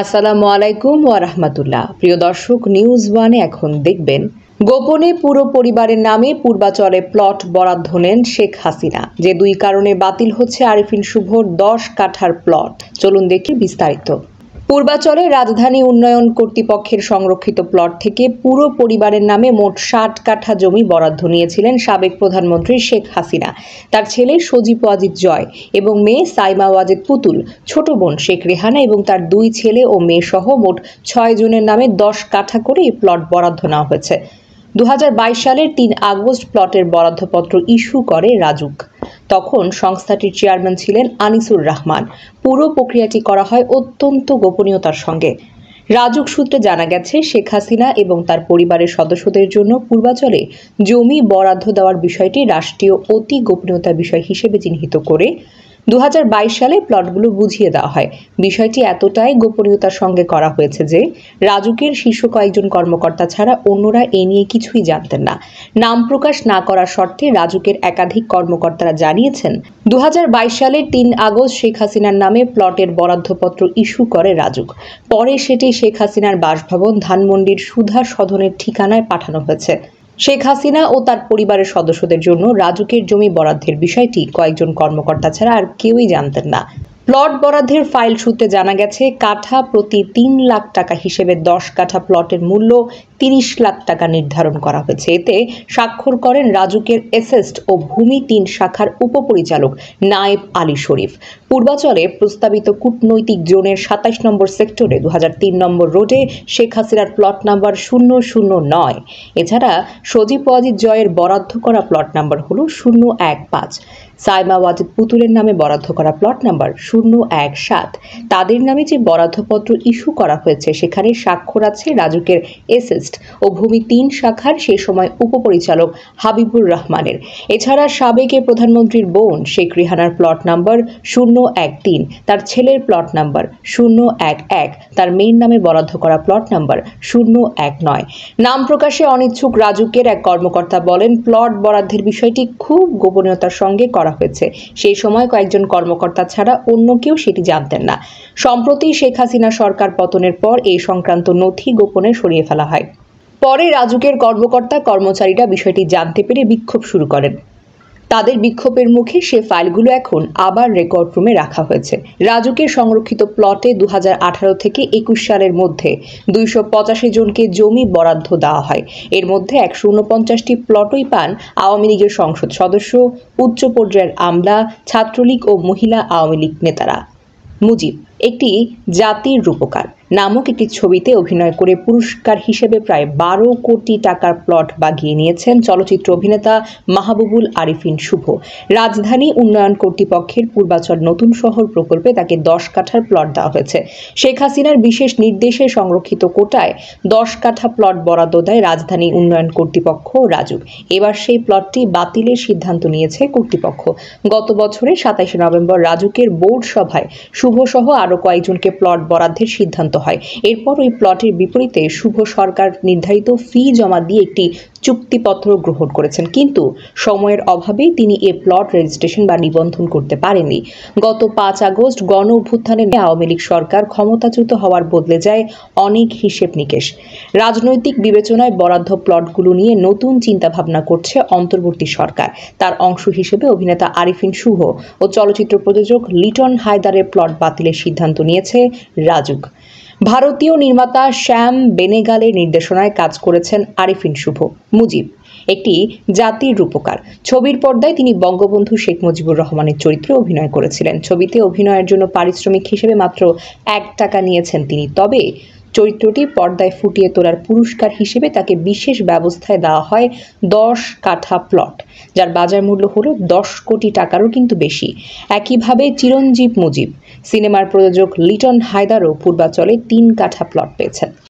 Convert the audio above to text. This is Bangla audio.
আসসালামু আলাইকুম ওয়া রাহমাতুল্লাহ। প্রিয় দর্শক, নিউজ ওয়ানে এখন দেখবেন গোপনে পুরো পরিবারের নামে পূর্বাচলে প্লট বরাদ্দ নেন শেখ হাসিনা, যে দুই কারণে বাতিল হচ্ছে আরিফিন শুভর 10 কাঠার প্লট। চলুন দেখি বিস্তারিত। পূর্বাচলে রাজধানী উন্নয়ন কর্তৃপক্ষের সংরক্ষিত প্লট থেকে পুরো পরিবারের নামে মোট 60 কাঠা জমি বরাদ্দ নিয়েছিলেন সাবেক প্রধানমন্ত্রী শেখ হাসিনা, তার ছেলে সজীব ওয়াজিদ জয় এবং মেয়ে সাইমা ওয়াজিদ পুতুল, ছোট বোন শেখ রেহানা এবং তার 2 ছেলে ও মেয়ে সহ মোট 6 জনের নামে 10 কাঠা করে এই প্লট বরাদ্দ নেওয়া হয়েছে। 2022 সালের 3 আগস্ট প্লটের বরাদ্দপত্র ইস্যু করে রাজুক। তখন সংস্থাটির চেয়ারম্যান ছিলেন আনিসুর রহমান। পুরো প্রক্রিয়াটি করা হয় অত্যন্ত গোপনীয়তার সঙ্গে। রাজুক সূত্রে জানা গেছে, শেখ হাসিনা এবং তার পরিবারের সদস্যদের জন্য পূর্বাচলে জমি বরাদ্দ দেওয়ার বিষয়টি রাষ্ট্রীয় অতি গোপনীয়তার বিষয় হিসেবে চিহ্নিত করে 2022 সালে প্লটগুলো বুঝিয়ে দেওয়া হয়। বিষয়টি এতটাই গোপনীয়তার সঙ্গে করা হয়েছে যে রাজুকের শীর্ষ কয়েকজন কর্মকর্তা ছাড়া অন্যরা এ নিয়ে কিছুই জানতেন না। নাম প্রকাশ না করার শর্তে রাজুকের একাধিক কর্মকর্তারা জানিয়েছেন, 2022 সালের 3 আগস্ট শেখ হাসিনার নামে প্লটের বরাদ্দপত্র ইস্যু করে রাজুক। পরে সেটি শেখ হাসিনার বাসভবন ধানমন্ডির সুধা সদনের ঠিকানায় পাঠানো হয়েছে। শেখ হাসিনা ও তার পরিবারের সদস্যদের জন্য রাজুকের জমি বরাদ্দের বিষয়টি কয়েকজন কর্মকর্তা ছাড়া আর কেউই জানতেন না। প্লট বরাদ্দের ফাইল সূত্রে জানা গেছে, কাঠা প্রতি 3 লাখ টাকা হিসেবে 10 কাঠা প্লটের মূল্য 30 লাখ টাকা নির্ধারণ করা হয়েছে। এতে স্বাক্ষর করেন রাজুকের এসেস্ট ও ভূমি 3 শাখার উপপরিচালক নায়েব আলী শরীফ। পূর্বাচলে প্রস্তাবিত কূটনৈতিক জোনের 27 নম্বর সেক্টরে 2003 নম্বর রোডে শেখ হাসিনার প্লট নাম্বার 009। এছাড়া সজীব ওয়াজিদ জয়ের বরাদ্দ করা প্লট নাম্বার হলো 015। সাইমা ওয়াজিদ পুতুলের নামে বরাদ্দ করা প্লট নাম্বার 017। তাদের নামে যে বরাদ্দপত্র ইস্যু করা হয়েছে সেখানে স্বাক্ষর আছে রাজুকের এসেস্ট ও ভূমি 3 শাখার সে সময় উপপরিচালক হাবিবুর রহমানের। এছাড়া সাবেক প্রধানমন্ত্রীর বোন শেখ রেহানার প্লট নাম্বার 013, তার ছেলের প্লট নাম্বার 011, তার মেয়ের নামে বরাদ্দ করা প্লট নাম্বার 019। নাম প্রকাশে অনিচ্ছুক রাজুকের এক কর্মকর্তা বলেন, প্লট বরাদ্দের বিষয়টি খুব গোপনীয়তার সঙ্গে করা হয়েছে। সেই সময় কয়েকজন কর্মকর্তা ছাড়া অন্য কেউ সেটি জানতেন না। সম্প্রতি শেখ হাসিনা সরকার পতনের পর এই সংক্রান্ত নথি গোপনে সরিয়ে ফেলা হয়। পরে রাজুকের কর্মকর্তা কর্মচারীরা বিষয়টি জানতে পেরে বিক্ষোভ শুরু করেন। তাদের বিক্ষোভের মুখে সে ফাইলগুলো এখন আবার রেকর্ড রুমে রাখা হয়েছে। রাজুকের সংরক্ষিত প্লটে 2018 থেকে 21 সালের মধ্যে 285 জনকে জমি বরাদ্দ দেওয়া হয়। এর মধ্যে 149টি প্লটই পান আওয়ামী লীগের সংসদ সদস্য, উচ্চ পর্যায়ের আমলা, ছাত্রলীগ ও মহিলা আওয়ামী লীগ নেতারা। মুজিব একটি জাতির রূপকার নামক একটি ছবিতে অভিনয় করে পুরস্কার হিসেবে প্রায় 12 কোটি টাকার প্লট বাগিয়ে নিয়েছেন চলচ্চিত্র অভিনেতা মাহবুবুল আরিফিন শুভ। রাজধানী উন্নয়ন কর্তৃপক্ষের পূর্বাচল নতুন শহর প্রকল্পে তাকে 10 কাঠার প্লট দেওয়া হয়েছে। শেখ হাসিনার বিশেষ নির্দেশে সংরক্ষিত কোটায় 10 কাঠা প্লট বরাদ্দ দেয় রাজধানী উন্নয়ন কর্তৃপক্ষ রাজুক। এবার সেই প্লটটি বাতিলের সিদ্ধান্ত নিয়েছে কর্তৃপক্ষ। গত বছরের 27 নভেম্বর রাজুকের বোর্ড সভায় শুভ সহ আরও কয়েকজনকে প্লট বরাদ্দের সিদ্ধান্ত হয়। এরপর ওই প্লটের বিপরীতে শুভ সরকার নির্ধারিত ফি জমা দিয়ে একটি চুক্তিপত্র গ্রহণ করেছেন, কিন্তু সময়ের অভাবে তিনি এ প্লট রেজিস্ট্রেশন বা নিবন্ধন করতে পারেননি। গত 5 আগস্ট গণ অভ্যুত্থানে আওয়ামী লীগ সরকার ক্ষমতাচ্যুত হওয়ার বদলে যায় অনেক হিসেব নিকেশ। রাজনৈতিক বিবেচনায় বরাদ্দ প্লটগুলো নিয়ে নতুন চিন্তাভাবনা করছে অন্তর্বর্তী সরকার। তার অংশ হিসেবে অভিনেতা আরিফিন শুভ ও চলচ্চিত্র প্রযোজক লিটন হায়দারের প্লট বাতিলের সিদ্ধান্ত নিয়েছে রাজুক। ভারতীয় নির্মাতা শ্যাম বেনেগালের নির্দেশনায় কাজ করেছেন আরিফিন শুভ। মুজিব একটি জাতির রূপকার ছবির পর্দায় তিনি বঙ্গবন্ধু শেখ মুজিবুর রহমানের চরিত্রে অভিনয় করেছিলেন। ছবিতে অভিনয়ের জন্য পারিশ্রমিক হিসেবে মাত্র 1 টাকা নিয়েছেন তিনি। তবে চরিত্রটি পর্দায় ফুটিয়ে তোলার পুরস্কার হিসেবে তাকে বিশেষ ব্যবস্থায় দেওয়া হয় 10 কাঠা প্লট, যার বাজার মূল্য হলো 10 কোটি টাকারও কিন্তু বেশি। একইভাবে চিরঞ্জীব মুজিব সিনেমার প্রযোজক লিটন হায়দারও পূর্বাচলে 3 কাঠা প্লট পেয়েছেন।